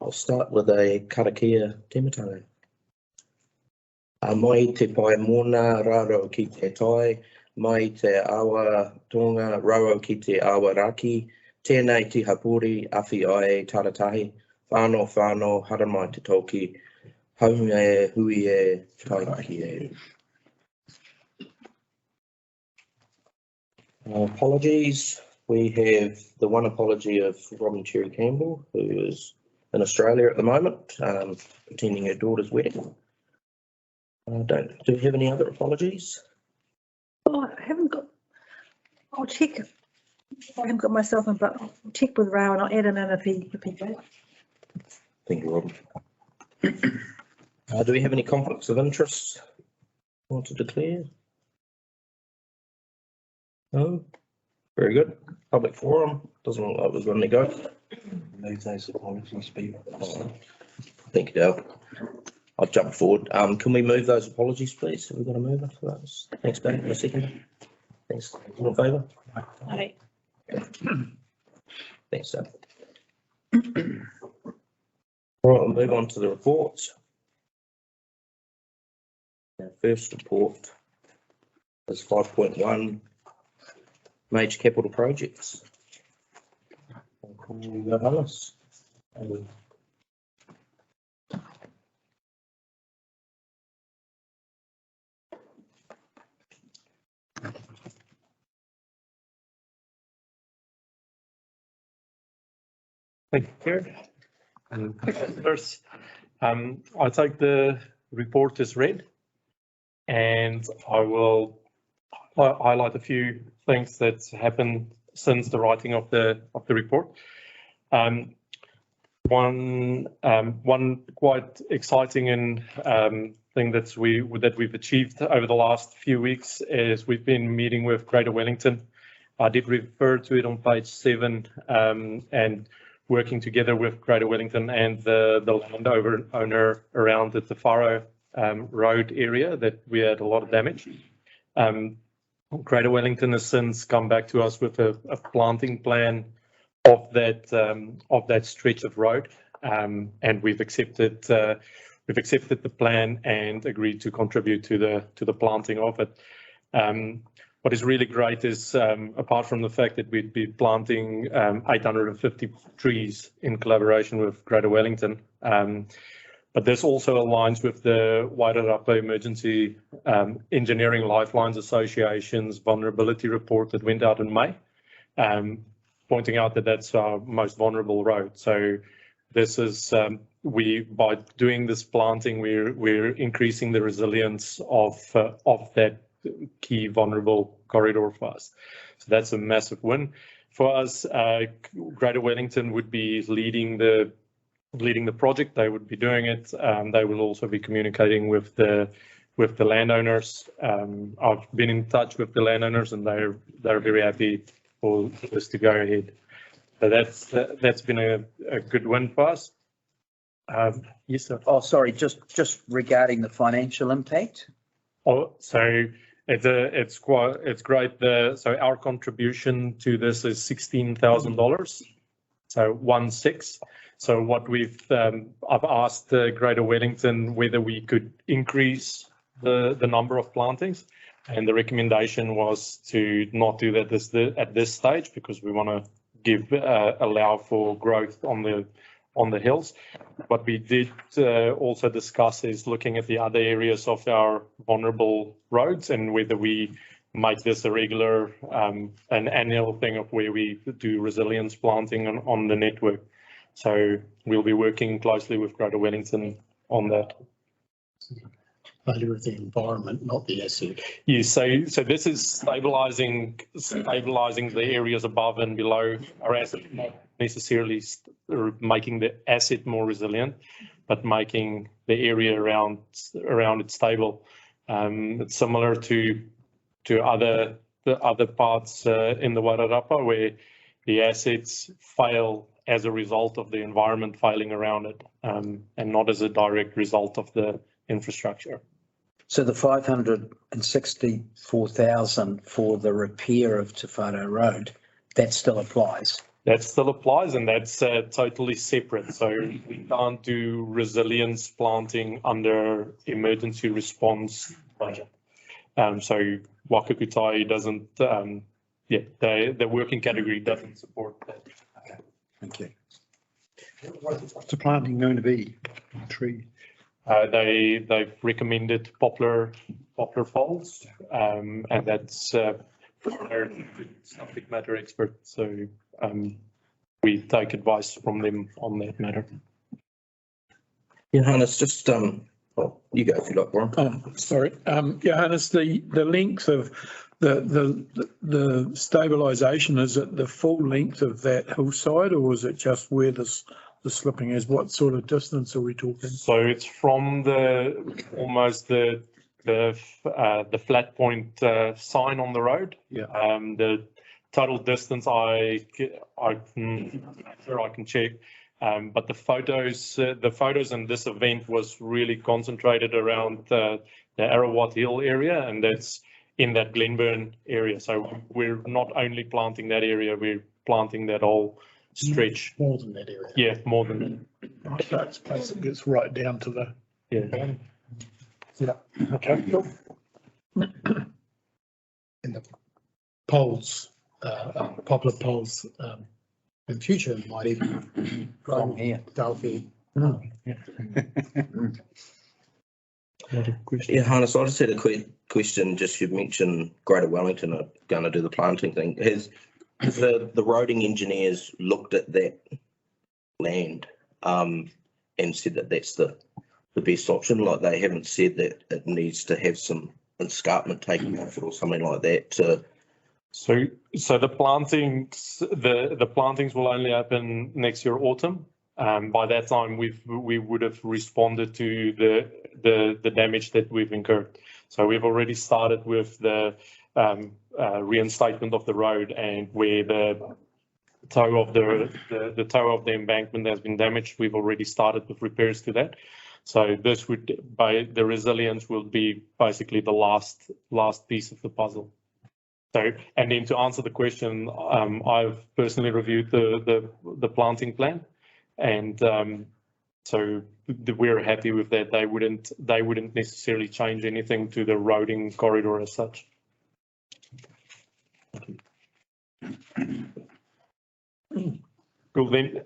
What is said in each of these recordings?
I'll start with a Karakia tematau. Mai te pai mona raro ki te toi, mai te awa tonga raro ki te awa raki, tēnei te hapuri awhi ai taratahi, whānau haramai te toki, haume e hui e taiki e. Apologies. We have the one apology of Robin Cherry-Campbell, who is in Australia at the moment, attending her daughter's wedding. Do we have any other apologies? Oh, I haven't got. I'll check. I haven't got myself in, but I'll check with Rao and I'll add him in if he goes. Thank you, Robin. Do we have any conflicts of interest I want to declare? No? Very good. Public forum. Doesn't look like we've got any go. Move those apologies, people. Thank you, Dale. I'll jump forward. Can we move those apologies, please? Have we got a mover for those? Thanks, Dale. A second. Thanks. All in favour? Aye. Thanks, Dale. All right, we'll move on to the reports. Our first report is 5.1 major capital projects. I'll call you Johannes. Thank you, Chair. And councillors, I take the report as read, and I will highlight a few things that's happened since the writing of the report. One quite exciting and thing that we've achieved over the last few weeks is we've been meeting with Greater Wellington. I did refer to it on page 7, and working together with Greater Wellington and the landowner around the Te Wharo road area that we had a lot of damage. Greater Wellington has since come back to us with a planting plan of that stretch of road, and we've accepted the plan and agreed to contribute to the planting of it. What is really great is, apart from the fact that we'd be planting 850 trees in collaboration with Greater Wellington, but this also aligns with the Wairarapa Emergency Engineering Lifelines Association's vulnerability report that went out in May, pointing out that that's our most vulnerable road. So this is, by doing this planting, we're increasing the resilience of that key vulnerable corridor for us. So that's a massive win for us. Greater Wellington would be leading the project. They would be doing it. They will also be communicating with the landowners. I've been in touch with the landowners, and they're very happy for this to go ahead. So that's been a good win for us. Yes, sir. Oh, sorry, just regarding the financial impact. Oh, so it's great. So our contribution to this is $16,000. So 16. So what I've asked Greater Wellington whether we could increase the number of plantings, and the recommendation was to not do that at this stage, because we want to allow for growth on the hills. What we did also discuss is looking at the other areas of our vulnerable roads and whether we make this a regular, an annual thing of where we do resilience planting on the network. So we'll be working closely with Greater Wellington on that. Value of the environment, not the asset. Yes, so this is stabilising the areas above and below our asset, not necessarily making the asset more resilient, but making the area around it stable. It's similar to the other parts in the Wairarapa where the assets fail as a result of the environment failing around it, and not as a direct result of the infrastructure. So the 564,000 for the repair of Te Wharo Road, that still applies? that still applies, and that's totally separate. So we can't do resilience planting under emergency response budget. So Wakakutai doesn't, the working category doesn't support that. Thank you. What's the planting going to be? Tree? They've recommended poplar poles, and that's subject matter expert. So we take advice from them on that matter. Johannes, just you go if you like, Warren. Oh, sorry. Johannes, the length of the stabilisation, is it the full length of that hillside, or is it just where the slipping is? What sort of distance are we talking? So it's from almost the flat point sign on the road. Yeah. The total distance I'm sure I can check. But the photos in this event was really concentrated around the Arawat Hill area, and that's in that Glenburn area. So we're not only planting that area, we're planting that whole stretch. More than that area. Yeah, more than that. So it's basically it's right down to the. Yeah. Yeah. Okay. Cool. And the poles, poplar poles, in future might even From here. Dalefield. Johannes, I just had a quick question. Just you mentioned Greater Wellington are going to do the planting thing. Has the roading engineers looked at that land and said that that's the best option? Like, they haven't said that it needs to have some escarpment taken off it or something like that to. So the plantings will only happen next year autumn. By that time, we would have responded to the damage that we've incurred. So we've already started with the reinstatement of the road, and where the toe of the embankment has been damaged, we've already started with repairs to that. So this the resilience will be basically the last piece of the puzzle. So, and then to answer the question, I've personally reviewed the planting plan, and so we're happy with that. They wouldn't necessarily change anything to the roading corridor as such. Cool. Then,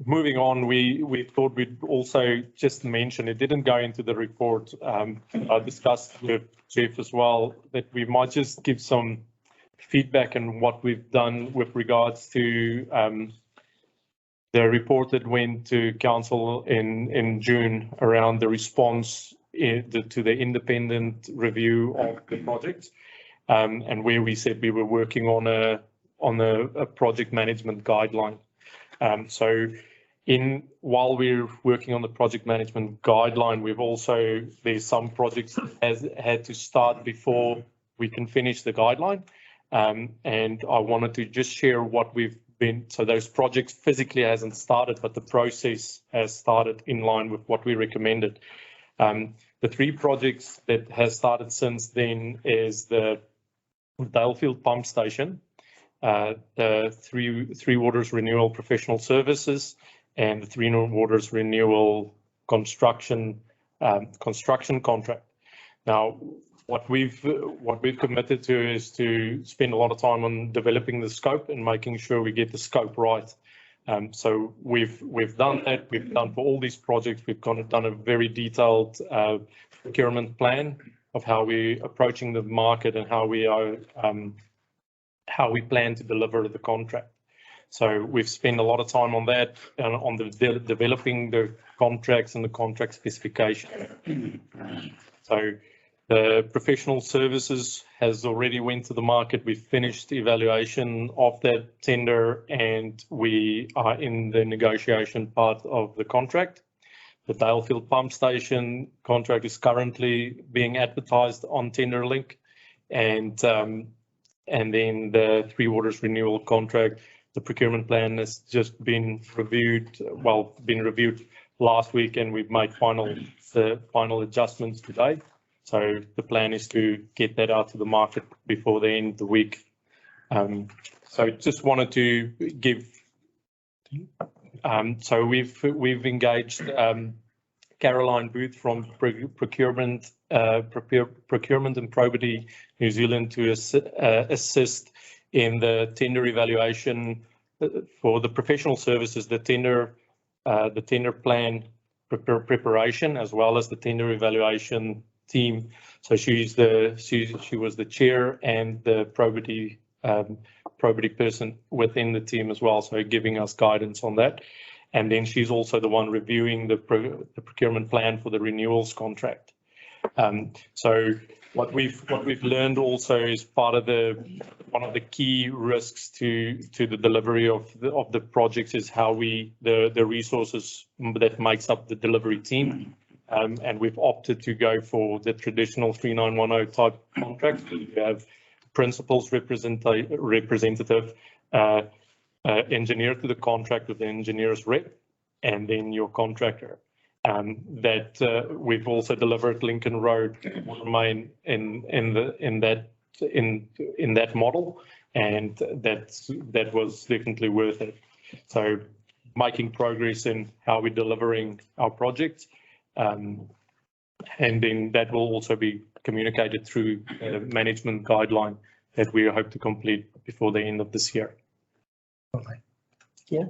moving on, we thought we'd also just mention, it didn't go into the report. I discussed with Jeff as well that we might just give some feedback on what we've done with regards to the report that went to council in June around the response to the independent review of the project, and where we said we were working on a project management guideline. So while we're working on the project management guideline, there's some projects that had to start before we can finish the guideline. And I wanted to just share what so those projects physically hasn't started, but the process has started in line with what we recommended. The 3 projects that has started since then is the Dalefield Pump Station, the Three Waters Renewal Professional Services, and the Three Waters Renewal construction contract. Now, what we've committed to is to spend a lot of time on developing the scope and making sure we get the scope right. So we've done that. We've done for all these projects. We've done a very detailed procurement plan of how we're approaching the market and how we plan to deliver the contract. So we've spent a lot of time on that and on developing the contracts and the contract specification. So the professional services has already went to the market. We've finished evaluation of that tender, and we are in the negotiation part of the contract. The Dalefield Pump Station contract is currently being advertised on TenderLink, and then the Three Waters renewal contract, the procurement plan has just been reviewed. Well, been reviewed last week, and we've made final adjustments today. So the plan is to get that out to the market before the end of the week. So just wanted to give, so we've engaged Caroline Booth from Procurement and Probity New Zealand to assist in the tender evaluation for the professional services, the tender plan preparation, as well as the tender evaluation team. So she was the chair and the probity person within the team as well, so giving us guidance on that. And then she's also the one reviewing the procurement plan for the renewals contract. So what we've learned also is part of one of the key risks to the delivery of the projects is how the resources that makes up the delivery team. And we've opted to go for the traditional 3910 type contract. We have principals representative, engineer to the contract with the engineer's rep, and then your contractor. That we've also delivered Lincoln Road Main in that model, and that was definitely worth it. So making progress in how we're delivering our projects, and then that will also be communicated through a management guideline that we hope to complete before the end of this year. Yeah.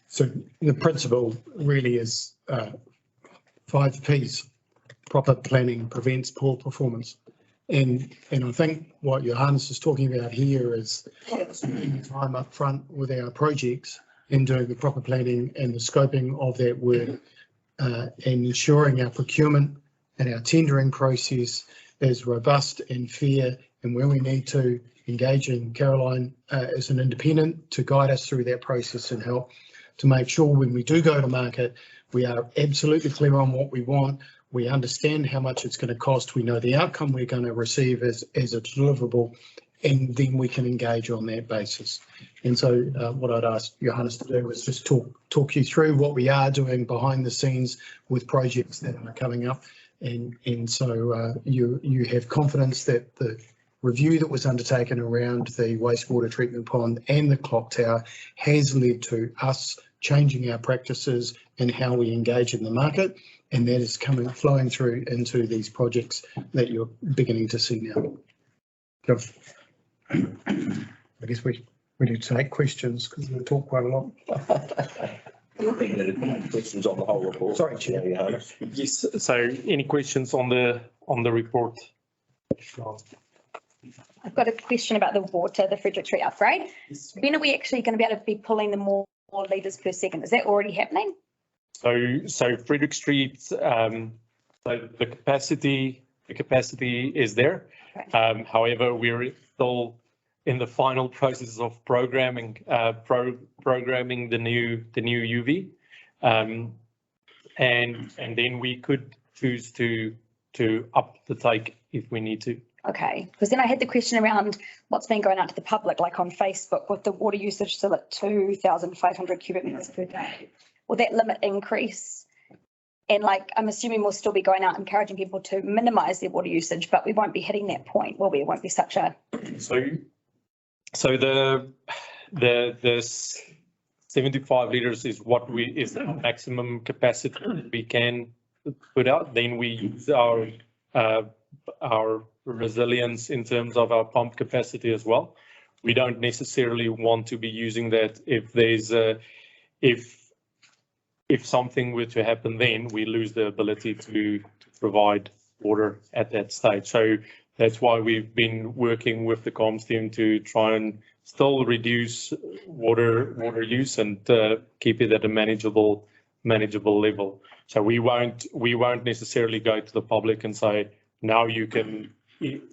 So the principle really is 5 Ps. Proper planning prevents poor performance. And I think what Johannes is talking about here is spending time up front with our projects and doing the proper planning and the scoping of that work, and ensuring our procurement and our tendering process is robust and fair, and where we need to engaging Caroline as an independent to guide us through that process and help to make sure when we do go to market, we are absolutely clear on what we want. We understand how much it's going to cost. We know the outcome we're going to receive as a deliverable, and then we can engage on that basis. And so what I'd ask Johannes to do is just talk you through what we are doing behind the scenes with projects that are coming up. And so you have confidence that the review that was undertaken around the wastewater treatment pond and the clock tower has led to us changing our practices and how we engage in the market, and that is flowing through into these projects that you're beginning to see now. I guess we need to take questions because we talk quite a lot. Questions on the whole report. Sorry, Chair. Johannes. Yes. So any questions on the report? I've got a question about the water, the Frederick Street upgrade. When are we actually going to be able to be pulling the more litres per second? Is that already happening? So Frederick Street, so the capacity is there. Okay. However, we're still in the final process of programming the new UV, and then we could choose to up the take if we need to. Okay, because then I had the question around what's been going out to the public, like on Facebook, with the water usage still at 2,500 cubic metres per day. Will that limit increase? And like, I'm assuming we'll still be going out encouraging people to minimise their water usage, but we won't be hitting that point, will we? It won't be such a... So the 75 litres is what is the maximum capacity that we can put out. Then we use our resilience in terms of our pump capacity as well. We don't necessarily want to be using that if there's if something were to happen, then we lose the ability to provide water at that stage. So that's why we've been working with the comms team to try and still reduce water use and keep it at a manageable level. So we won't necessarily go to the public and say, now you can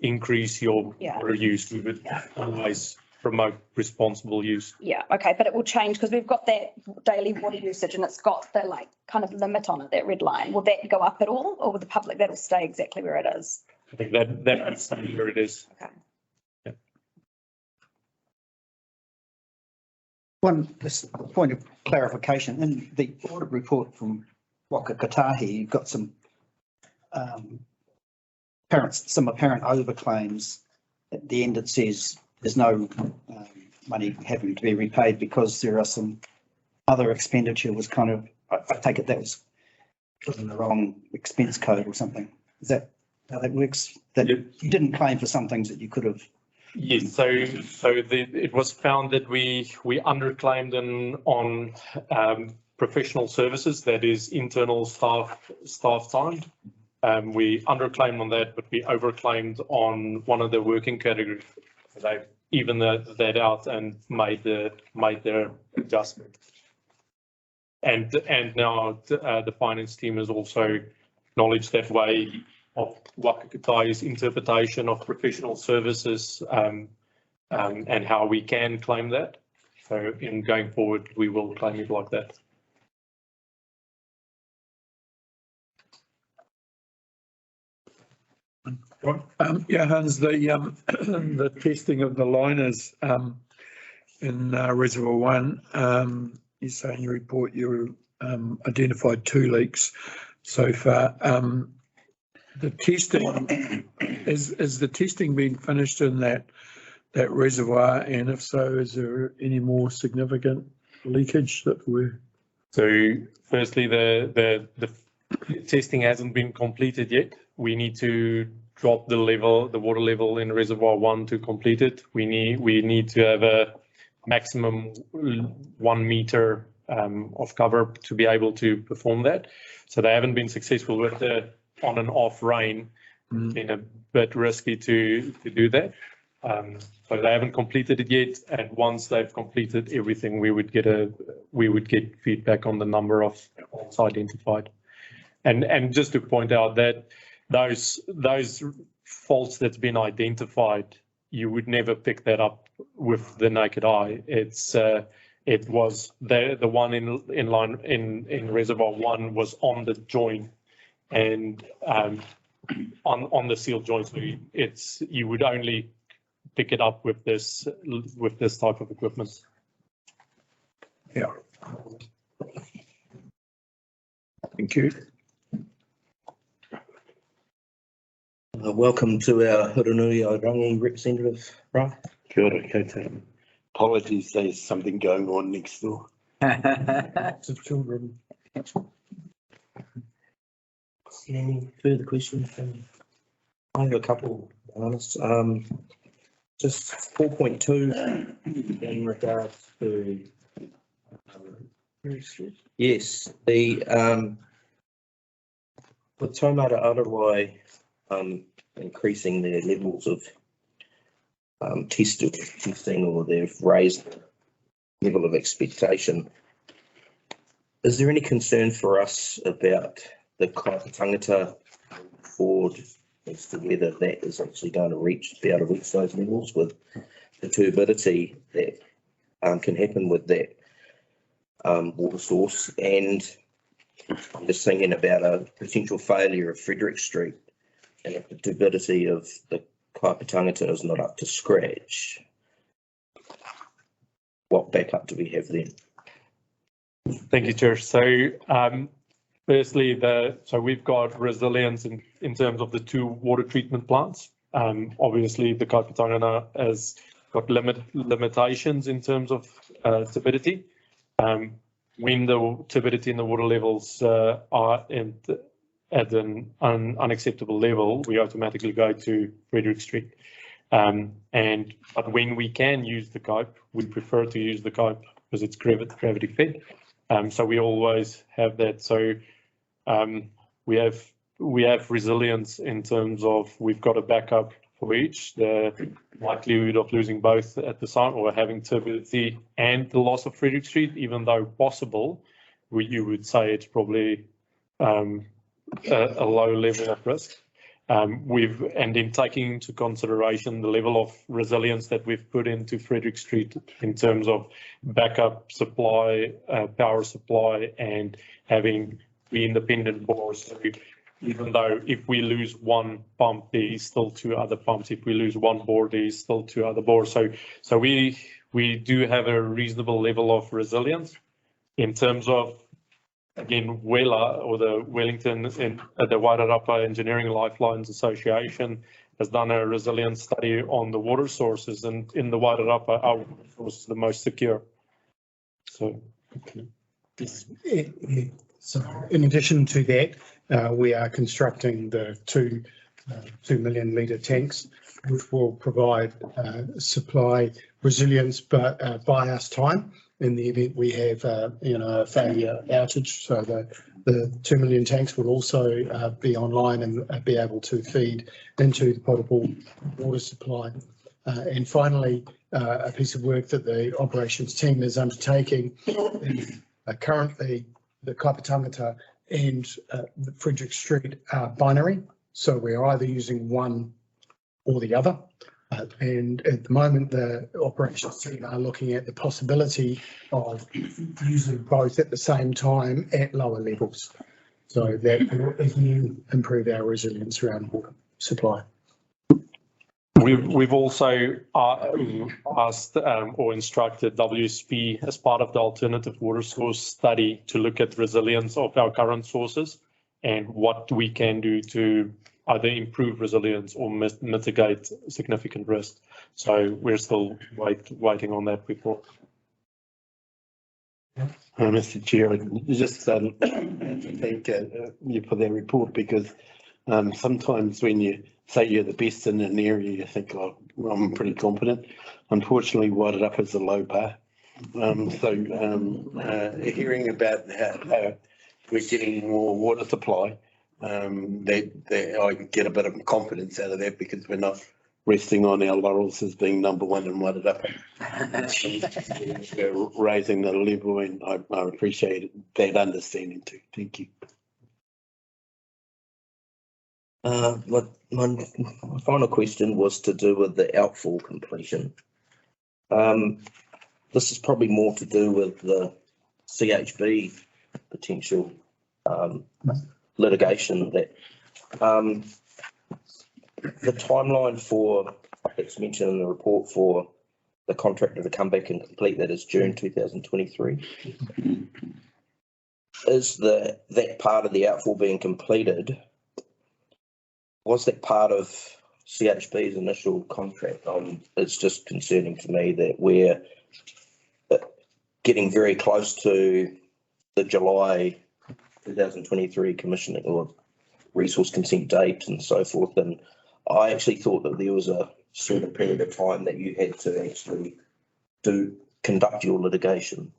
increase your water use. We would always promote responsible use. Yeah, okay, but it will change because we've got that daily water usage and it's got the like kind of limit on it, that red line. Will that go up at all, or with the public that'll stay exactly where it is? I think that's where it is. Okay. Yeah. One just point of clarification, in the audit report from Waka Kotahi, you've got some apparent overclaims. At the end it says there's no money having to be repaid because there are some other expenditure was kind of, I take it that was put in the wrong expense code or something. Is that how that works? That Yep. you didn't claim for some things that you could have. Yes, so it was found that we underclaimed on professional services, that is internal staff time. We underclaimed on that, but we overclaimed on one of the working categories. They evened that out and made their adjustment. And now the finance team has also acknowledged that way of Waka Katai's interpretation of professional services and how we can claim that. So in going forward, we will claim it like that. Yeah, Hans, the testing of the liners in Reservoir 1, you say in your report you identified 2 leaks so far. The testing, is the testing being finished in that reservoir, and if so, is there any more significant leakage that we're? So firstly, the testing hasn't been completed yet. We need to drop the water level in Reservoir 1 to complete it. We need to have a maximum 1 meter of cover to be able to perform that. So they haven't been successful with the on and off rain. It's been a bit risky to do that. So they haven't completed it yet, and once they've completed everything, we would get feedback on the number of faults identified. And just to point out that those faults that's been identified, you would never pick that up with the naked eye. It was the one in Reservoir 1 was on the joint and on the seal joint. So you would only pick it up with this type of equipment. Yeah. Thank you. Welcome to our Hurunui-o-Rangi representative, Marae. Kia ora koutou. Apologies, there's something going on next door. Lots of children. Any further questions? I have a couple, honest. Just 4.2 in regards to. Yes, with Taumata Arawai increasing their levels of testing, or they've raised the level of expectation. Is there any concern for us about the kaipatangata forward as to whether that is actually going to be able to reach those levels with the turbidity that can happen with that water source? And I'm just thinking about a potential failure of Frederick Street, and if the turbidity of the kaipatangata is not up to scratch, what backup do we have then? Thank you, Chair. So firstly, so we've got resilience in terms of the 2 water treatment plants. Obviously, the kaipatangata has got limitations in terms of turbidity. When the turbidity in the water levels are at an unacceptable level, we automatically go to Frederick Street. But when we can use the cope, we prefer to use the cope because it's gravity fed. So we always have that. So we have resilience in terms of we've got a backup for each. The likelihood of losing both at the site or having turbidity and the loss of Frederick Street, even though possible, you would say it's probably a low level of risk. And in taking into consideration the level of resilience that we've put into Frederick Street in terms of backup supply, power supply, and having the independent bores. So even though if we lose one pump, there is still 2 other pumps. If we lose one bore, there is still 2 other bores. So we do have a reasonable level of resilience in terms of, again, WELA, or the Wellington and the Wairarapa Engineering Lifelines Association, has done a resilience study on the water sources, and in the Wairarapa, our water source is the most secure. So. So in addition to that, we are constructing the 2 million litre tanks, which will provide supply resilience, but buy us time in the event we have a failure outage. So the 2 million tanks will also be online and be able to feed into the potable water supply. And finally, a piece of work that the operations team is undertaking is currently the Kaipatangata and the Frederick Street are binary. So we're either using one or the other. And at the moment, the operations team are looking at the possibility of using both at the same time at lower levels. So that will again improve our resilience around water supply. We've also asked or instructed WSP as part of the alternative water source study to look at resilience of our current sources and what we can do to either improve resilience or mitigate significant risk. So we're still waiting on that report. Mr. Chair, I just thank you for that report, because sometimes when you say you're the best in an area, you think, oh, well, I'm pretty confident. Unfortunately, Wairarapa is a low bar. Hearing about how we're getting more water supply, I get a bit of confidence out of that, because we're not resting on our laurels as being number one in Wairarapa. We're raising the level, and I appreciate that understanding too. Thank you. My final question was to do with the outfall completion. This is probably more to do with the CHB potential litigation that the timeline for, it's mentioned in the report, for the contractor to come back and complete that is June 2023. Is that part of the outfall being completed? Was that part of CHB's initial contract? It's just concerning to me that we're getting very close to the July 2023 commissioning or resource consent date and so forth. And I actually thought that there was a certain period of time that you had to actually conduct your litigation.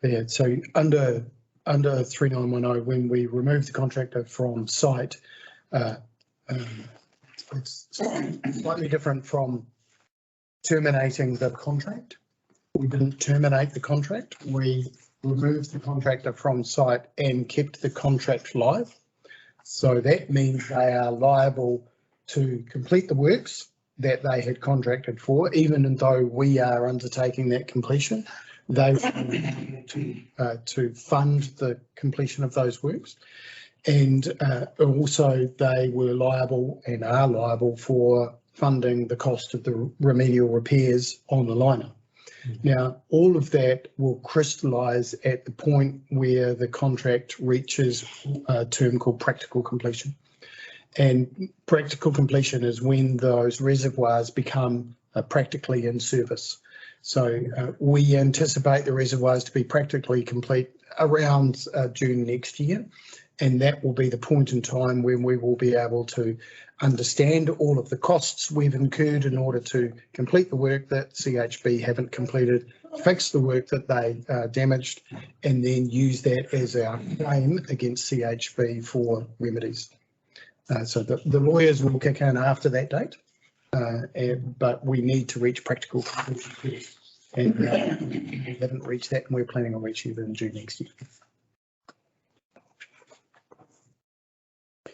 Yeah, so under 3910, when we removed the contractor from site, it's slightly different from terminating the contract. We didn't terminate the contract. We removed the contractor from site and kept the contract live. So that means they are liable to complete the works that they had contracted for, even though we are undertaking that completion. They were able to fund the completion of those works. And also they were liable and are liable for funding the cost of the remedial repairs on the liner. Now, all of that will crystallise at the point where the contract reaches a term called practical completion. And practical completion is when those reservoirs become practically in service. So we anticipate the reservoirs to be practically complete around June next year. And that will be the point in time when we will be able to understand all of the costs we've incurred in order to complete the work that CHB haven't completed, fix the work that they damaged, and then use that as our claim against CHB for remedies. So the lawyers will kick in after that date, but we need to reach practical completion first. And we haven't reached that, and we're planning on reaching it in June next year.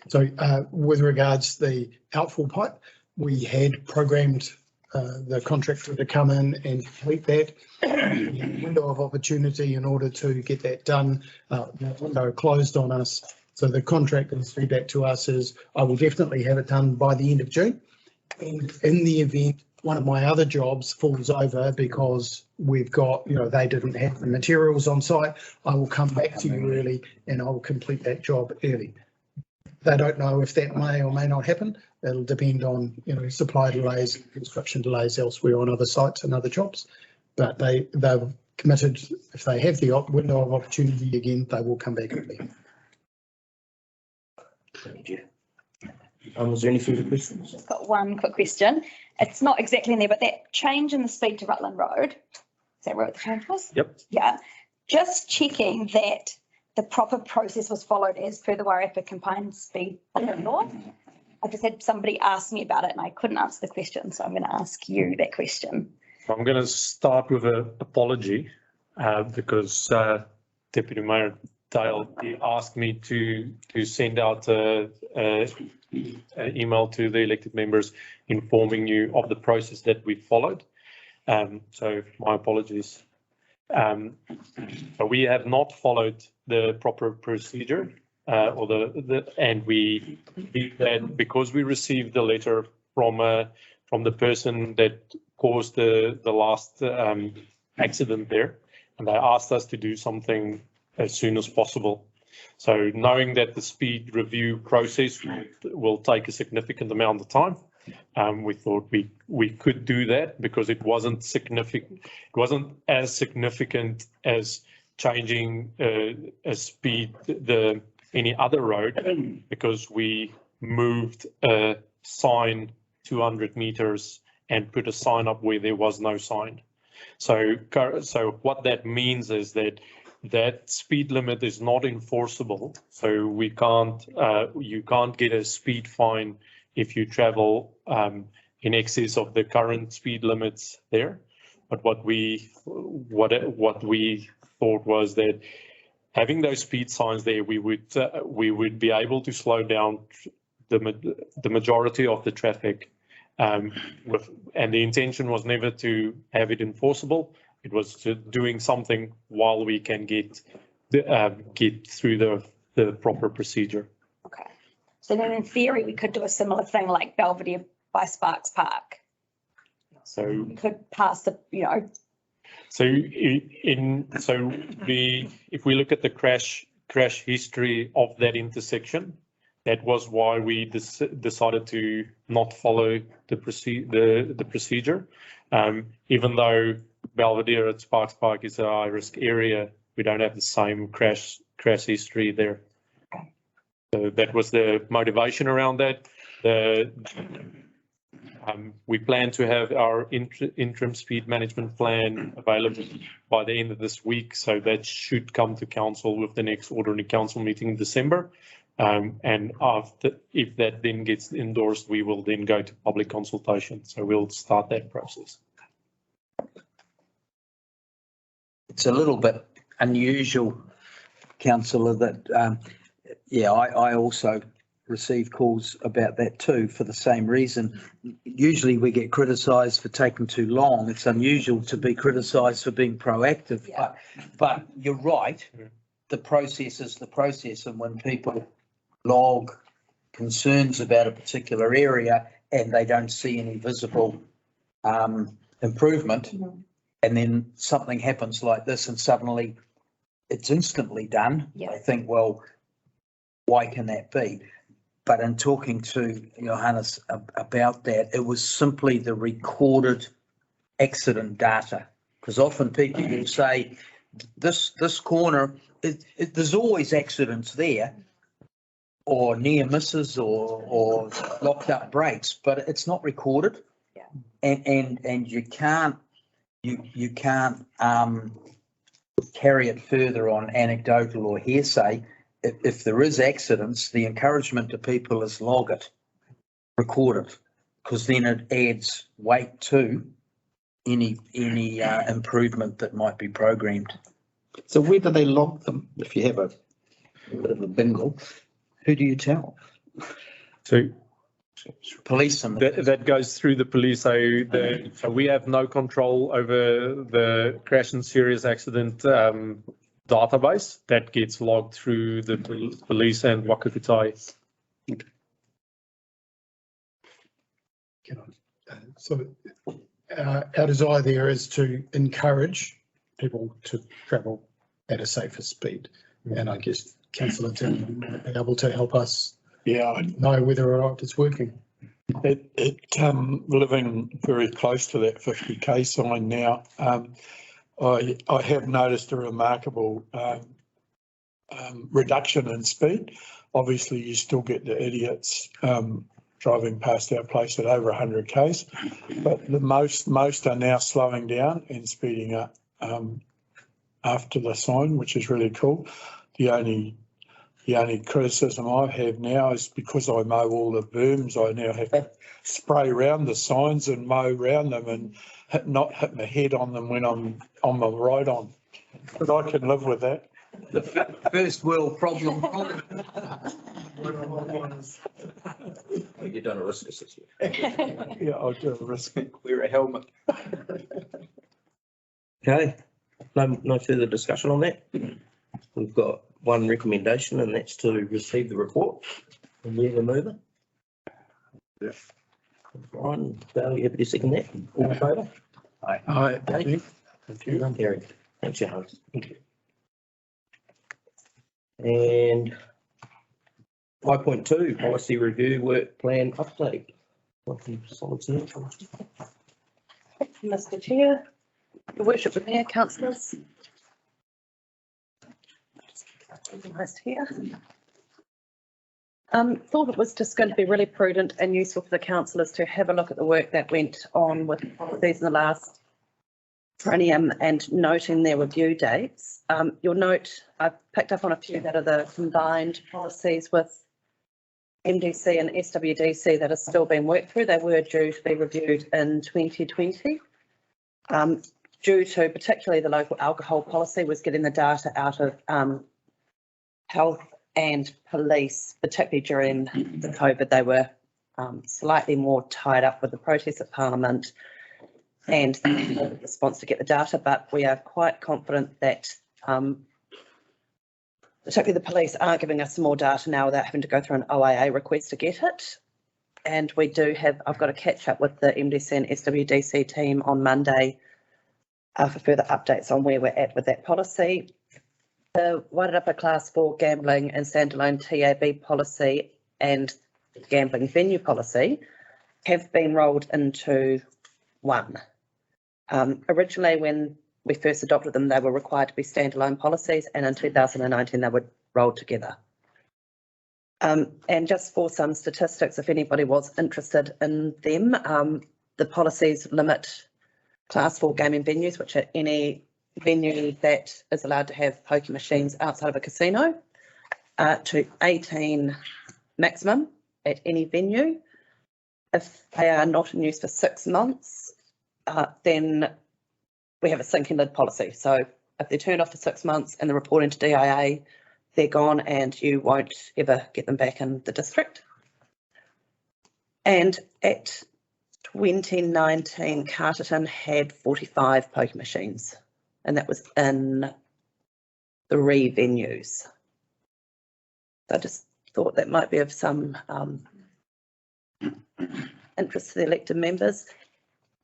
So with regards to the outfall pipe, we had programmed the contractor to come in and complete that. Window of opportunity in order to get that done, that window closed on us. So the contractor's feedback to us is, I will definitely have it done by the end of June. And in the event one of my other jobs falls over because we've got, they didn't have the materials on site, I will come back to you early and I will complete that job early. they don't know if that may or may not happen. It'll depend on, supply delays, construction delays elsewhere on other sites and other jobs. But they've committed, if they have the window of opportunity again, they will come back early. Thank you. Was there any further questions? I've got one quick question. It's not exactly in there, but that change in the speed to Rutland Road, is that where the change was? Yep. Yeah, just checking that the proper process was followed as per the Wairarapa combined speed limit law. I just had somebody ask me about it and I couldn't answer the question, so I'm going to ask you that question. I'm going to start with an apology because Deputy Mayor Dale asked me to send out an email to the elected members informing you of the process that we followed. So my apologies. So we have not followed the proper procedure and we did that because we received the letter from the person that caused the last accident there, and they asked us to do something as soon as possible. So knowing that the speed review process will take a significant amount of time, we thought we could do that because it wasn't significant. It wasn't as significant as changing a speed any other road, because we moved a sign 200 meters and put a sign up where there was no sign. So what that means is that speed limit is not enforceable. So you can't get a speed fine if you travel in excess of the current speed limits there. But what we thought was that having those speed signs there, we would be able to slow down the majority of the traffic. And the intention was never to have it enforceable. It was doing something while we can get through the proper procedure. Okay. So then in theory, we could do a similar thing like Belvedere by Sparks Park. So we could pass the, So if we look at the crash history of that intersection, that was why we decided to not follow the procedure. Even though Belvedere at Sparks Park is a high risk area, we don't have the same crash history there. So that was the motivation around that. We plan to have our interim speed management plan available by the end of this week, so that should come to council with the next ordinary council meeting in December. And if that then gets endorsed, we will then go to public consultation. So we'll start that process. It's a little bit unusual, councillor, that I also received calls about that too, for the same reason. Usually we get criticised for taking too long. It's unusual to be criticised for being proactive, but you're right. The process is the process, and when people log concerns about a particular area and they don't see any visible improvement, and then something happens like this and suddenly it's instantly done, I think, well, why can that be? But in talking to Johannes about that, it was simply the recorded accident data, because often people will say this corner, there's always accidents there, or near misses, or locked up brakes, but it's not recorded, and you can't carry it further on anecdotal or hearsay. If there is accidents, the encouragement to people is log it, record it, because then it adds weight to any improvement that might be programmed. So where do they log them? If you have a bit of a bingle, who do you tell? So police, and that goes through the police. So we have no control over the crash and serious accident database. That gets logged through the police and Wakakutai. So our desire there is to encourage people to travel at a safer speed, and I guess Councillor Tim might be able to help us yeah, I know whether or not it's working. Living very close to that 50k sign now, I have noticed a remarkable reduction in speed. Obviously, you still get the idiots driving past our place at over 100 k's, but the most are now slowing down and speeding up after the sign, which is really cool. The only criticism I have now is because I mow all the berms, I now have to spray around the signs and mow around them and not hit my head on them when I'm on my ride on. But I can live with that. The first world problem. You've done a risk assessment. Yeah, I'll do a risk. Wear a helmet. Okay, no further discussion on that. We've got one recommendation, and that's to receive the report. And we're the mover. Yeah. Brian, Dale, you happy to second that? All in favour? Aye. Okay. Thank you. Gary, thanks, your host. Thank you. And 5.2, policy review work plan update. Mr. Chair, Your Worship with Mayor, councillors. Nice to hear. Thought it was just going to be really prudent and useful for the councillors to have a look at the work that went on with policies in the last triennium and noting their review dates. You'll note I've picked up on a few that are the combined policies with MDC and SWDC that are still being worked through. They were due to be reviewed in 2020. Due to particularly the local alcohol policy was getting the data out of health and police, particularly during the COVID. They were slightly more tied up with the protests at Parliament and the response to get the data, but we are quite confident that particularly the police are giving us some more data now without having to go through an OIA request to get it. And we do have, I've got to catch up with the MDC and SWDC team on Monday for further updates on where we're at with that policy. The Wairarapa Class 4 gambling and standalone TAB policy and gambling venue policy have been rolled into one. Originally, when we first adopted them, they were required to be standalone policies, and in 2019 they were rolled together. And just for some statistics, if anybody was interested in them, the policies limit Class 4 gaming venues, which are any venue that is allowed to have poker machines outside of a casino, to 18 maximum at any venue. If they are not in use for 6 months, then we have a sinking lid policy. So if they're turned off for 6 months and they're reporting to DIA, they're gone and you won't ever get them back in the district. And at 2019, Carterton had 45 poker machines, and that was in 3 venues. So I just thought that might be of some interest to the elected members.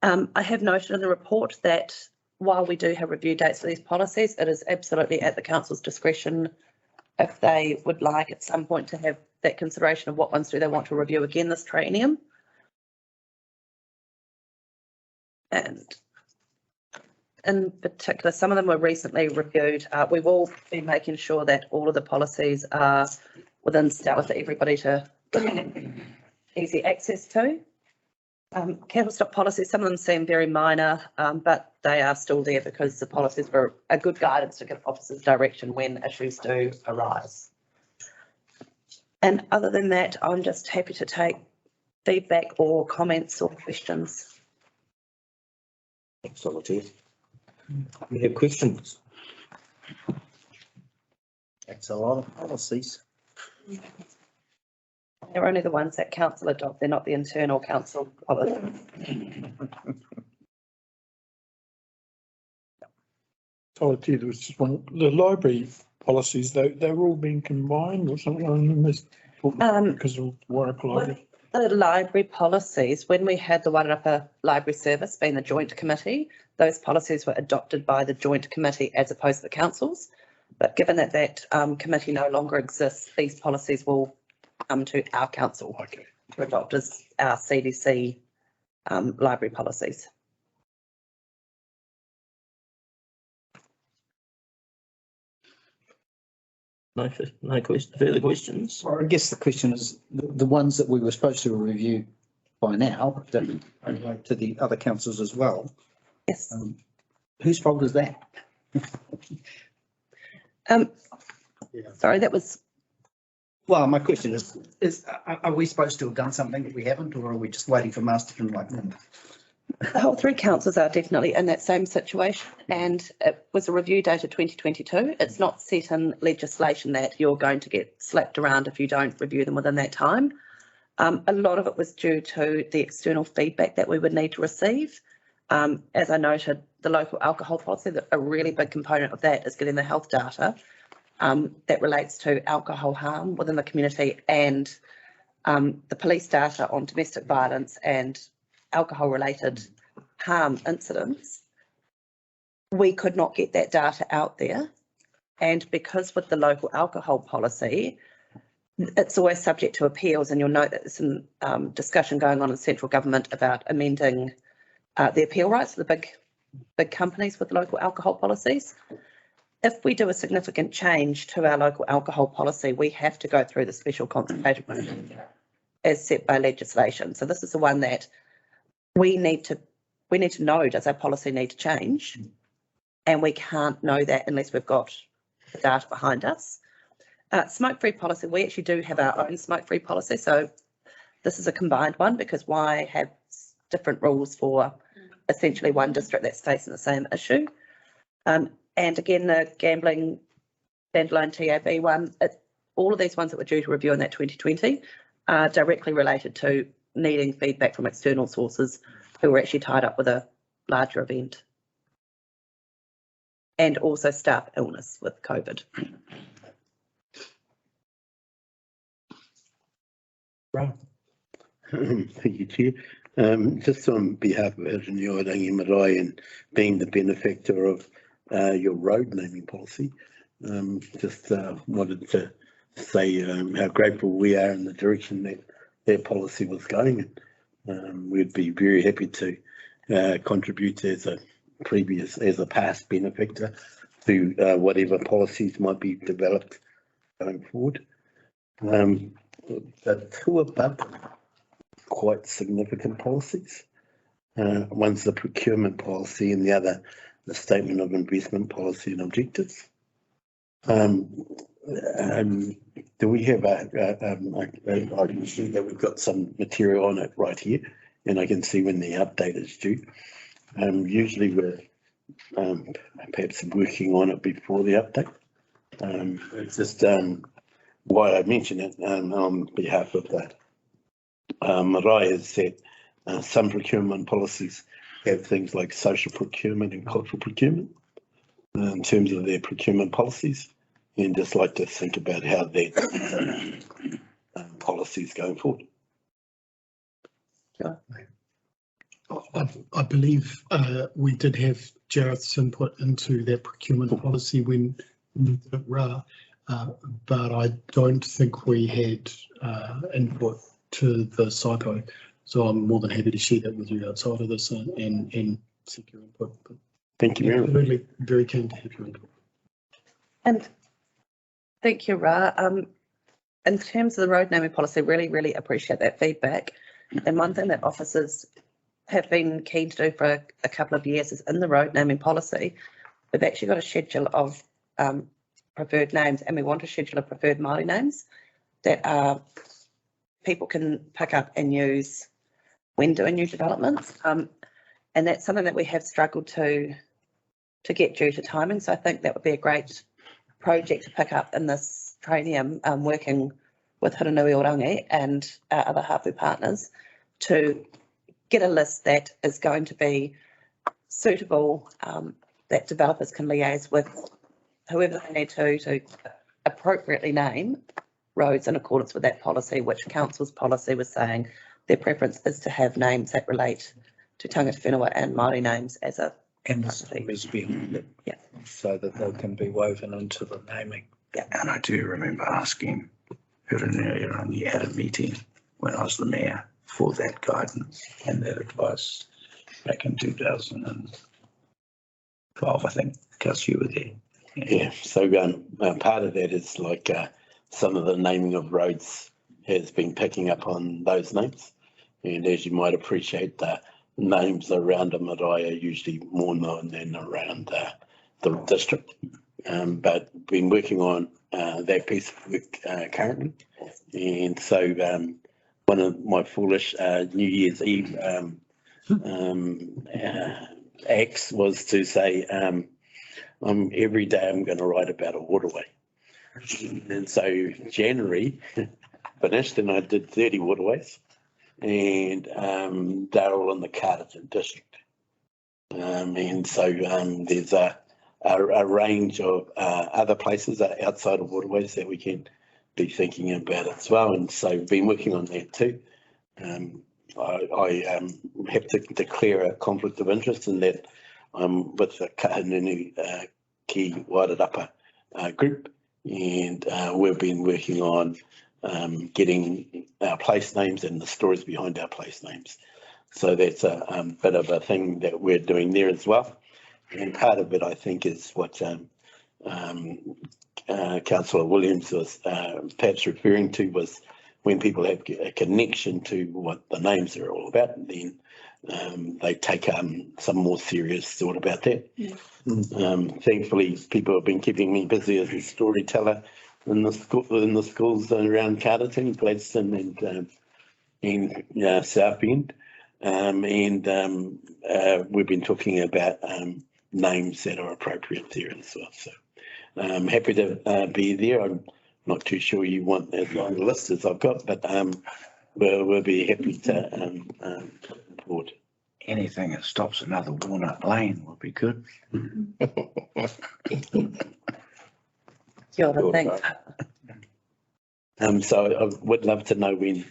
I have noted in the report that while we do have review dates for these policies, it is absolutely at the council's discretion if they would like at some point to have that consideration of what ones do they want to review again this triennium. And in particular, some of them were recently reviewed. We will be making sure that all of the policies are within style for everybody to easy access to. Cattle stock policies, some of them seem very minor, but they are still there because the policies were a good guidance to give officers direction when issues do arise. And other than that, I'm just happy to take feedback or comments or questions. Excellent. We have questions. That's a lot of policies. They're only the ones that council adopt, they're not the internal council policy. Oh, gee, there was just one, the library policies, they're all being combined or something. I remember because of Wairarapa Library. The library policies, when we had the Wairarapa Library Service being the joint committee, those policies were adopted by the joint committee as opposed to the councils. But given that that committee no longer exists, these policies will come to our council Okay. to adopt as our CDC library policies. No, further questions? Well, I guess the question is, the ones that we were supposed to review by now, that relate to the other councils as well, Yes. whose fault is that? Sorry, that was, Well, my question is, are we supposed to have done something that we haven't, or are we just waiting for Masterton like that? the whole three councils are definitely in that same situation, and it was a review dated 2022. It's not set in legislation that you're going to get slapped around if you don't review them within that time. A lot of it was due to the external feedback that we would need to receive. As I noted, the local alcohol policy, a really big component of that is getting the health data that relates to alcohol harm within the community, and the police data on domestic violence and alcohol related harm incidents. We could not get that data out there, and because with the local alcohol policy, it's always subject to appeals, and you'll note that there's some discussion going on in central government about amending the appeal rights of the big companies with local alcohol policies. If we do a significant change to our local alcohol policy, we have to go through the special consultation procedure as set by legislation. So this is the one that we need to know, does our policy need to change? And we can't know that unless we've got the data behind us. Smoke-free policy, we actually do have our own smoke-free policy. So this is a combined one, because why have different rules for essentially one district that's facing the same issue? And again, the gambling standalone TAB one, all of these ones that were due to review in that 2020 are directly related to needing feedback from external sources who were actually tied up with a larger event. And also staff illness with COVID. Right. Thank you, Chair. Just on behalf of Hurunui-o-Rangi Marae and being the benefactor of your road naming policy, just wanted to say how grateful we are in the direction that their policy was going. And we'd be very happy to contribute as a past benefactor to whatever policies might be developed going forward. The two above quite significant policies. One's the procurement policy and the other the statement of investment policy and objectives. Do we have I can see that we've got some material on it right here, and I can see when the update is due. Usually we're perhaps working on it before the update. It's just why I mention it on behalf of the Marae is that some procurement policies have things like social procurement and cultural procurement in terms of their procurement policies, and just like to think about how that policies going forward. Sure. I believe we did have Jareth's input into that procurement policy when we did it RA, but I don't think we had input to the SIPO. So I'm more than happy to share that with you outside of this and seek your input. But thank you very much. Absolutely, very keen to have your input. And thank you, Ra. In terms of the road naming policy, really appreciate that feedback. And one thing that officers have been keen to do for a couple of years is in the road naming policy, we've actually got a schedule of preferred names, and we want to schedule of preferred Māori names that people can pick up and use when doing new developments. And that's something that we have struggled to get due to timing. So I think that would be a great project to pick up in this training, working with Hurunui-o-Rangi and our other hapu partners to get a list that is going to be suitable, that developers can liaise with whoever they need to appropriately name roads in accordance with that policy, which council's policy was saying their preference is to have names that relate to tangata whenua and Māori names as a And the stories behind it. Yeah. So that they can be woven into the naming. Yeah. And I do remember asking Hurunui-o-Rangi had a meeting when I was the mayor for that guidance and that advice back in 2012, I think. Because you were there. Yeah, so part of that is like some of the naming of roads has been picking up on those names. And as you might appreciate, the names around a marae are usually more known than around the district. But been working on that piece of work currently. And so one of my foolish New Year's Eve acts was to say, every day I'm going to write about a waterway. And so January finished and I did 30 waterways, and they're all in the Carterton district. And so there's a range of other places outside of waterways that we can be thinking about as well. And so been working on that too. I have to declare a conflict of interest in that I'm with the Hurunui Ki Wairarapa group, and we've been working on getting our place names and the stories behind our place names. So that's a bit of a thing that we're doing there as well. And part of it, I think, is what Councillor Williams was perhaps referring to, was when people have a connection to what the names are all about, then they take some more serious thought about that. Yeah. Thankfully, people have been keeping me busy as a storyteller in the schools around Carterton, Gladstone, and South Bend, and we've been talking about names that are appropriate there as well. So I'm happy to be there. I'm not too sure you want as long a list as I've got, but we'll be happy to report. Anything that stops another Walnut Lane would be good. Kia ora, thanks. So I would love to know when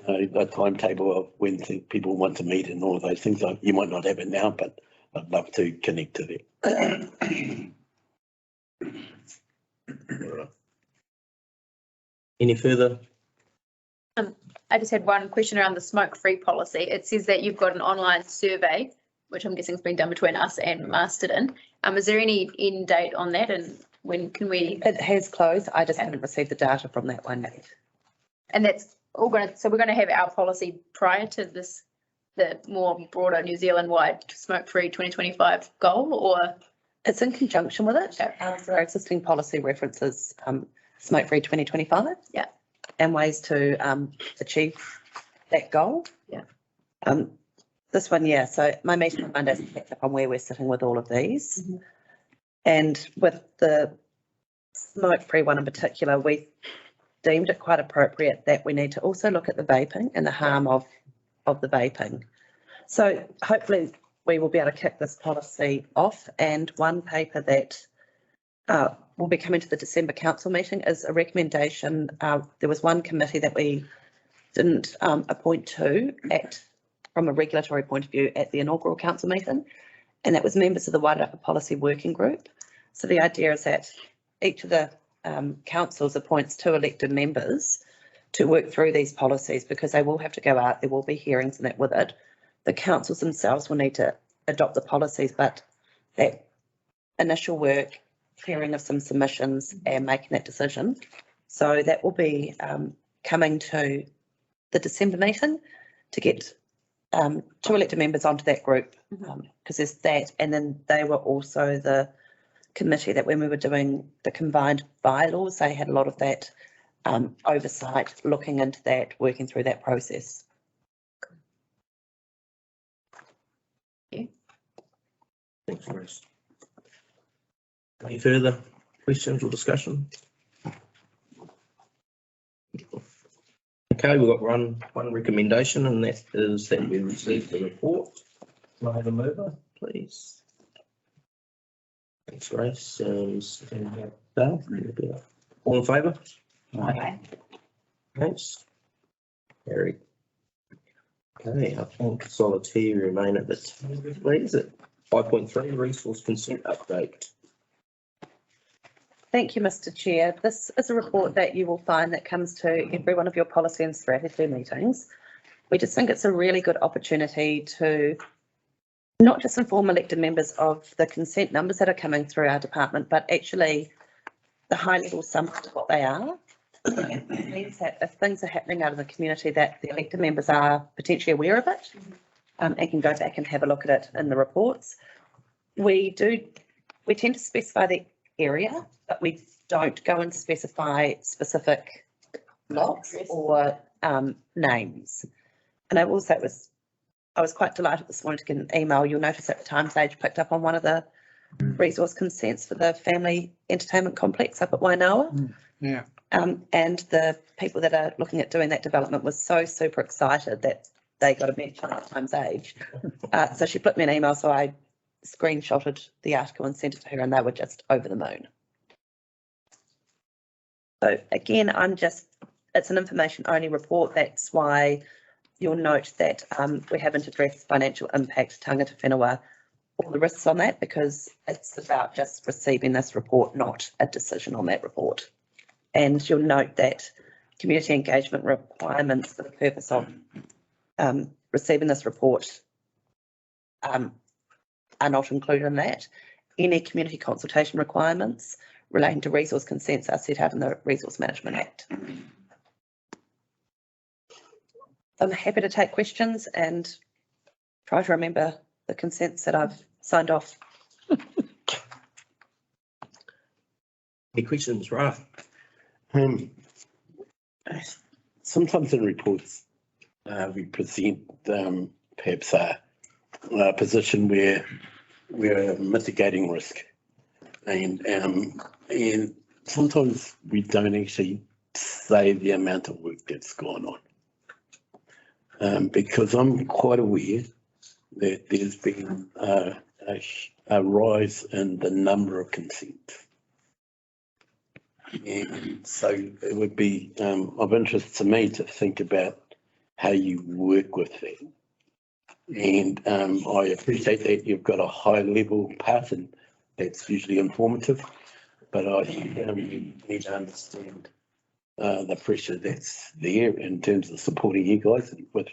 a timetable of when people want to meet and all of those things. You might not have it now, but I'd love to connect to that. Any further? I just had one question around the smoke-free policy. It says that you've got an online survey, which I'm guessing has been done between us and Masterton. Is there any end date on that, and when can we? It has closed. I just haven't received the data from that one yet. And that's all so we're going to have our policy prior to this, the more broader New Zealand-wide smoke-free 2025 goal, or? It's in conjunction with it. So our existing policy references smoke-free 2025. Yeah. And ways to achieve that goal. Yeah. This one, yeah. So my meeting on Monday is picked up on where we're sitting with all of these. Mm-hmm. And with the smoke-free one in particular, we deemed it quite appropriate that we need to also look at the vaping and the harm of the vaping. So hopefully we will be able to kick this policy off, and one paper that will be coming to the December council meeting is a recommendation. There was one committee that we didn't appoint to from a regulatory point of view at the inaugural council meeting, and that was members of the Wairarapa Policy Working Group. So the idea is that each of the councils appoints 2 elected members to work through these policies, because they will have to go out, there will be hearings and that with it. The councils themselves will need to adopt the policies, but that initial work, clearing of some submissions and making that decision. So that will be coming to the December meeting to get 2 elected members onto that group, because there's that, and then they were also the committee that when we were doing the combined bylaws, they had a lot of that oversight, looking into that, working through that process. Thanks, Grace. Any further questions or discussion? Okay, we've got one recommendation, and that is that we receive the report. Can I have a mover, please? Thanks, Grace. Dale, all in favour? Okay. Thanks. Carried. Okay, I think Solitaire remain at the table, please, at 5.3 resource consent update. Thank you, Mr. Chair. This is a report that you will find that comes to every one of your policy and strategy meetings. We just think it's a really good opportunity to not just inform elected members of the consent numbers that are coming through our department, but actually the high level summary of what they are. It means that if things are happening out in the community, that the elected members are potentially aware of it and can go back and have a look at it in the reports. We tend to specify the area, but we don't go and specify specific lots or names. And I was quite delighted this morning to get an email. You'll notice that the Times Age picked up on one of the resource consents for the family entertainment complex up at Wainoa. Yeah. And the people that are looking at doing that development was so super excited that they got a mention at Times Age. So she put me an email, so I screenshotted the article and sent it to her, and they were just over the moon. So again, it's an information only report. That's why you'll note that we haven't addressed financial impact, tangata whenua, all the risks on that, because it's about just receiving this report, not a decision on that report. And you'll note that community engagement requirements for the purpose of receiving this report are not included in that. Any community consultation requirements relating to resource consents are set out in the Resource Management Act. I'm happy to take questions and try to remember the consents that I've signed off. Any questions, Ralph? Sometimes in reports, we present perhaps a position where we're mitigating risk, and sometimes we don't actually say the amount of work that's gone on, because I'm quite aware that there's been a rise in the number of consents. And so it would be of interest to me to think about how you work with that. And I appreciate that you've got a high level pattern that's usually informative, but I think you need to understand the pressure that's there in terms of supporting you guys with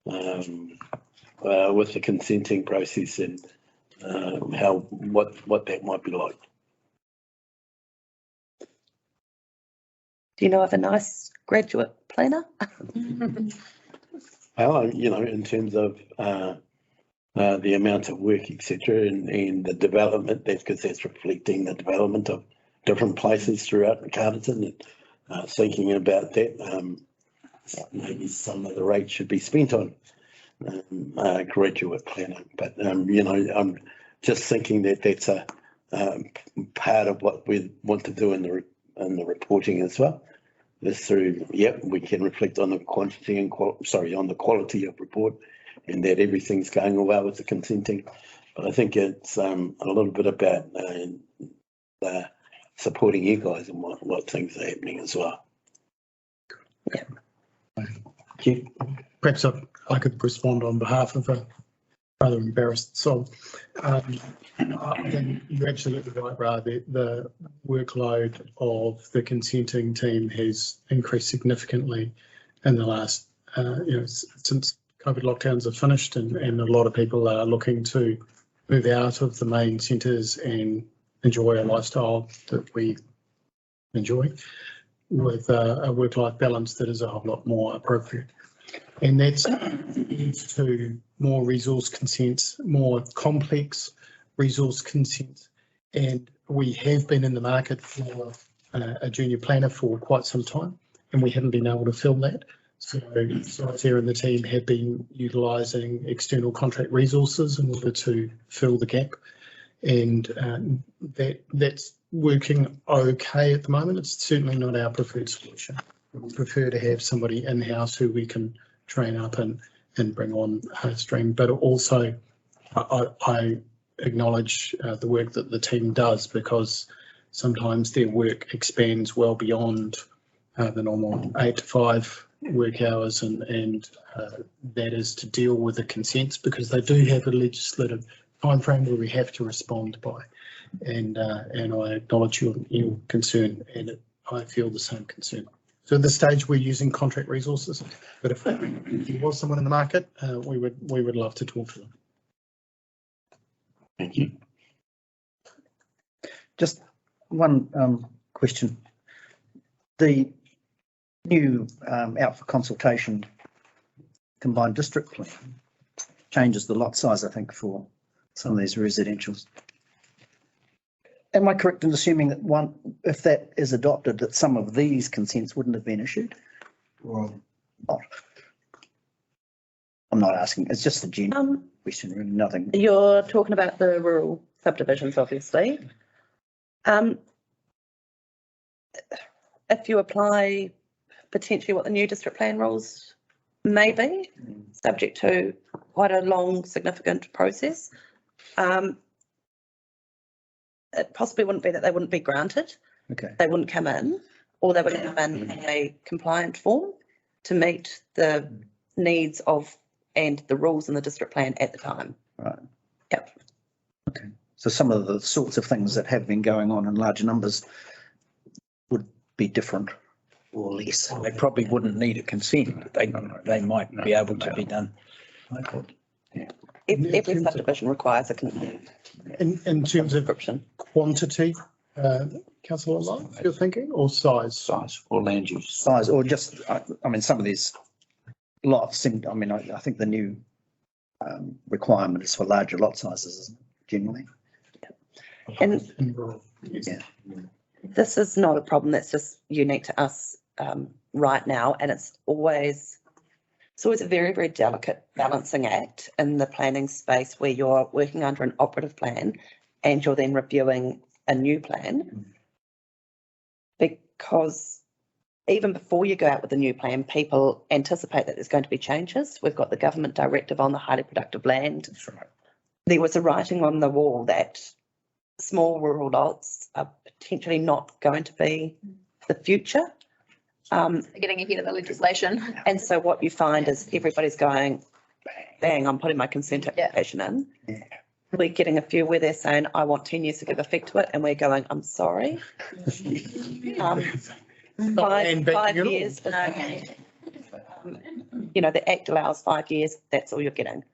the consenting process and what that might be like. Do you know of a nice graduate planner? Well, in terms of the amount of work, etc., and the development, because that's reflecting the development of different places throughout Carterton, and thinking about that, maybe some of the rate should be spent on graduate planning. But I'm just thinking that that's a part of what we want to do in the reporting as well. This through, we can reflect on the quantity and on the quality of report, and that everything's going well with the consenting. But I think it's a little bit about supporting you guys and what things are happening as well. Yeah. Perhaps I could respond on behalf of a rather embarrassed soul. I think you're absolutely right, Ra. The workload of the consenting team has increased significantly in the last, since COVID lockdowns have finished, and a lot of people are looking to move out of the main centres and enjoy a lifestyle that we enjoy, with a work-life balance that is a whole lot more appropriate. And that's leads to more resource consents, more complex resource consents. And we have been in the market for a junior planner for quite some time, and we haven't been able to fill that. So Sarah and the team have been utilising external contract resources in order to fill the gap. And that's working okay at the moment. It's certainly not our preferred solution. We prefer to have somebody in-house who we can train up and bring on stream. But also, I acknowledge the work that the team does, because sometimes their work expands well beyond the normal 8 to 5 work hours, and that is to deal with the consents, because they do have a legislative timeframe where we have to respond by. and I acknowledge your concern, and I feel the same concern. So at this stage, we're using contract resources, but if there was someone in the market, we would love to talk to them. Thank you. Just one question. The new out for consultation combined district plan changes the lot size, I think, for some of these residentials. Am I correct in assuming that if that is adopted, that some of these consents wouldn't have been issued? Or not? I'm not asking, it's just a general question, really nothing. You're talking about the rural subdivisions, obviously. If you apply potentially what the new district plan rules may be, subject to quite a long, significant process, it possibly wouldn't be that they wouldn't be granted. Okay. They wouldn't come in, or they would come in a compliant form to meet the needs of and the rules in the district plan at the time. Right. Yep. Okay. So some of the sorts of things that have been going on in large numbers would be different or less. They probably wouldn't need a consent. They might be able to be done. Every subdivision requires a consent. In terms of Description. quantity, Councillor Love, you're thinking, or size? Size or land use. Size or just, I mean, some of these lots seem, I mean, I think the new requirement is for larger lot sizes generally. And Yeah. this is not a problem that's just unique to us right now, and it's always a very, very delicate balancing act in the planning space where you're working under an operative plan and you're then reviewing a new plan. Because even before you go out with a new plan, people anticipate that there's going to be changes. We've got the government directive on the highly productive land. That's right. There was a writing on the wall that small rural lots are potentially not going to be the future. Getting ahead of the legislation. And so what you find is everybody's going, bang, I'm putting my consent application in. Yeah. We're getting a few where they're saying, I want 10 years to give effect to it. And we're going, I'm sorry. 5 years. You know, the Act allows 5 years. That's all you're getting.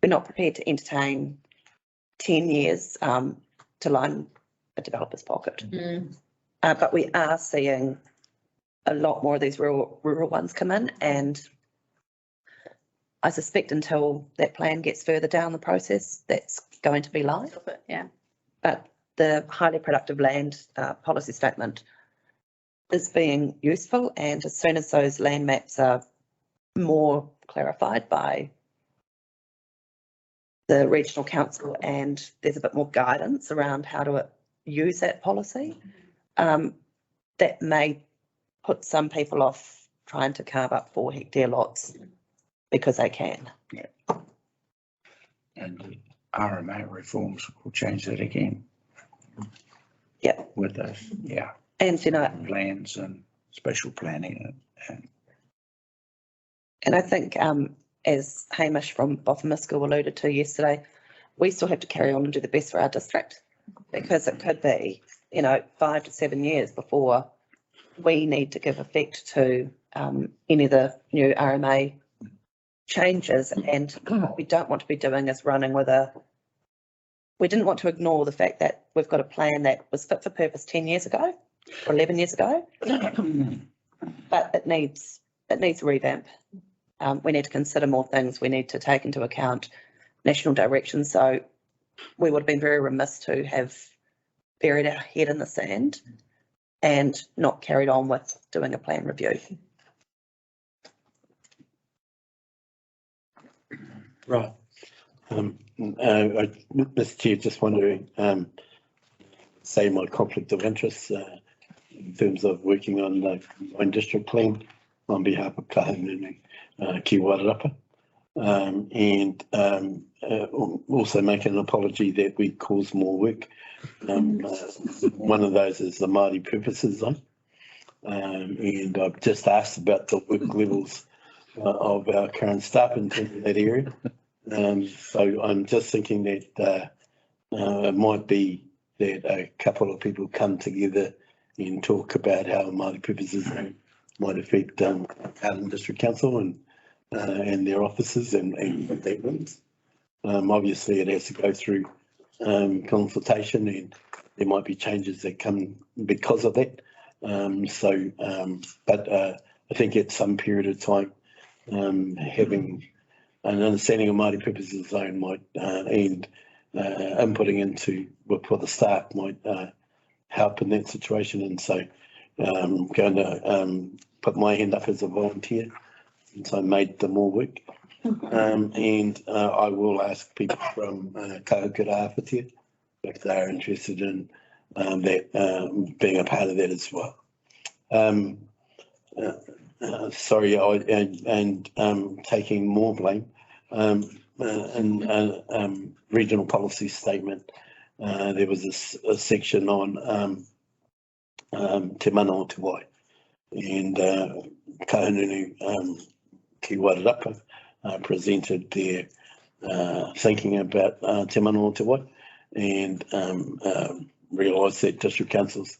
We're not prepared to entertain 10 years to line a developer's pocket. But we are seeing a lot more of these rural ones come in, and I suspect until that plan gets further down the process, that's going to be live. Yeah. But the highly productive land policy statement is being useful, and as soon as those land maps are more clarified by the regional council and there's a bit more guidance around how to use that policy, that may put some people off trying to carve up 4 hectare lots because they can. And the RMA reforms will change that again. Yeah. With those, yeah, And, you know, plans and special planning and and I think as Hamish from Bottomless School alluded to yesterday, we still have to carry on and do the best for our district, because it could be, you know, 5 to 7 years before we need to give effect to any of the new RMA changes. And what we don't want to be doing is running with we didn't want to ignore the fact that we've got a plan that was fit for purpose 10 years ago or 11 years ago, but it needs revamp. We need to consider more things. We need to take into account national direction. So we would have been very remiss to have buried our head in the sand and not carried on with doing a plan review. Right. Mr. Chair, just wondering, say my conflict of interest in terms of working on the combined district plan on behalf of Kahungunu Ki Wairarapa, and also making an apology that we cause more work. One of those is the Māori purposes zone, and I've just asked about the work levels of our current staff in terms of that area. So I'm just thinking that it might be that a couple of people come together and talk about how Māori purposes might affect Carterton District Council and their offices and their rooms. Obviously, it has to go through consultation, and there might be changes that come because of that. But I think at some period of time, having an understanding of Māori purposes zone might and inputting into for the staff might help in that situation. And so I'm going to put my hand up as a volunteer since I made the more work. And I will ask people from Kahukura Awhitia if they're interested in that being a part of that as well. Sorry, taking more blame. In regional policy statement, there was a section on Te Mana o Te Wai, and Kahununu Ki Wairarapa presented their thinking about Te Mana o Te Wai, and realised that district councils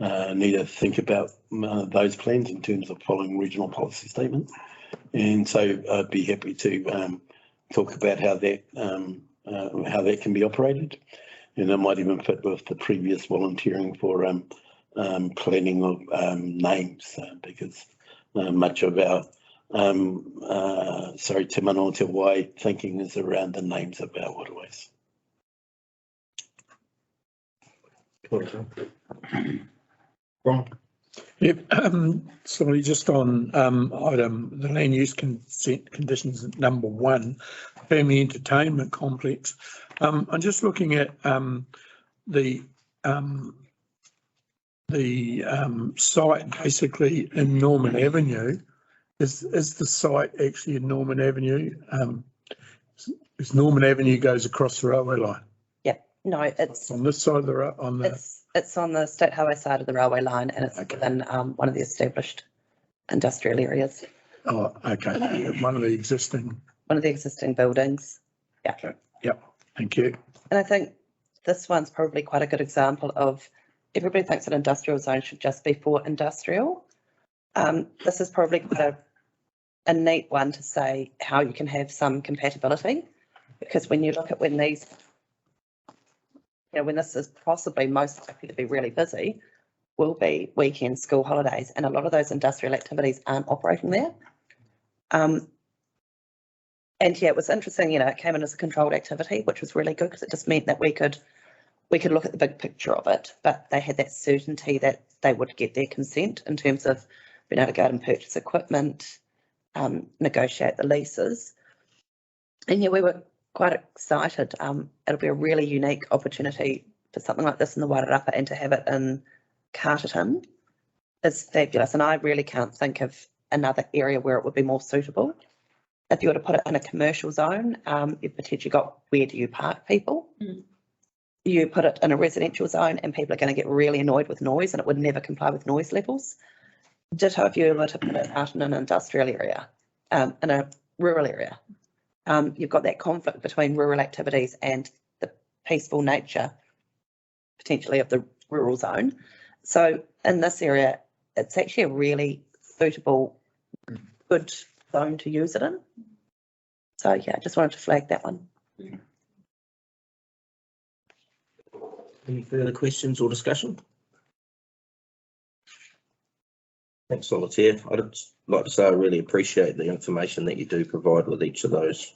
need to think about those plans in terms of following regional policy statements. And so I'd be happy to talk about how that can be operated, and it might even fit with the previous volunteering for planning of names, because much of our Te Mana o Te Wai thinking is around the names of our waterways. Yep, sorry, just on the land use consent conditions number 1, family entertainment complex. I'm just looking at the site basically in Norman Avenue. Is the site actually in Norman Avenue? Is Norman Avenue goes across the railway line? Yep, no, it's on this side of the It's on the state highway side of the railway line, and it's within one of the established industrial areas. Oh, okay. One of the existing buildings. Yeah. Okay. Yep. Thank you. And I think this one's probably quite a good example of everybody thinks an industrial zone should just be for industrial. This is probably quite a neat one to say how you can have some compatibility, because when you look at when this is possibly most likely to be really busy, will be weekend school holidays, and a lot of those industrial activities aren't operating there. And yeah, it was interesting, it came in as a controlled activity, which was really good because it just meant that we could look at the big picture of it, but they had that certainty that they would get their consent in terms of being able to go out and purchase equipment, negotiate the leases. And yeah, we were quite excited. It'll be a really unique opportunity for something like this in the Wairarapa, and to have it in Carterton is fabulous. And I really can't think of another area where it would be more suitable. If you were to put it in a commercial zone, you've potentially got where do you park people? Mm. You put it in a residential zone and people are going to get really annoyed with noise, and it would never comply with noise levels. Ditto if you were to put it out in an industrial area, in a rural area. You've got that conflict between rural activities and the peaceful nature, potentially, of the rural zone. So in this area, it's actually a really suitable, good zone to use it in. So yeah, I just wanted to flag that one. Any further questions or discussion? Thanks, Laurence. I'd like to say I really appreciate the information that you do provide with each of those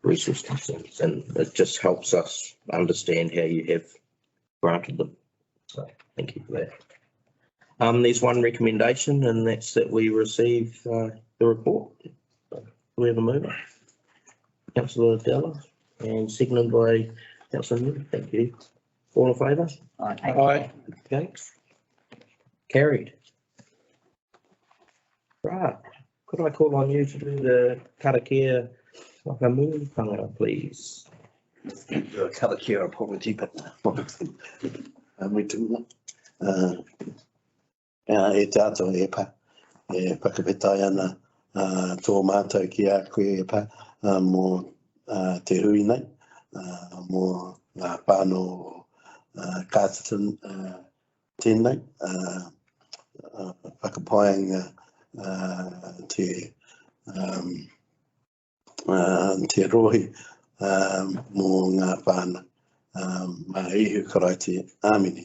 resource concerns, and it just helps us understand how you have granted them. So thank you for that. There's one recommendation, and that's that we receive the report. So we have a mover. Councillor Della, and seconded by Councillor Newman. Thank you. All in favour? Aye. Aye. Okay. Carried. Right. Could I call on you to do the Karakia whakamūtanga, please? Karakia apology, but we do e tātou e pa, e whakapetai ana tō mātou ki a koe e pa mō te hui nei, mō ngā whānau Carterton tēnei, whakapaenga te rohi mō ngā whāna mā ihu karaiti āmini.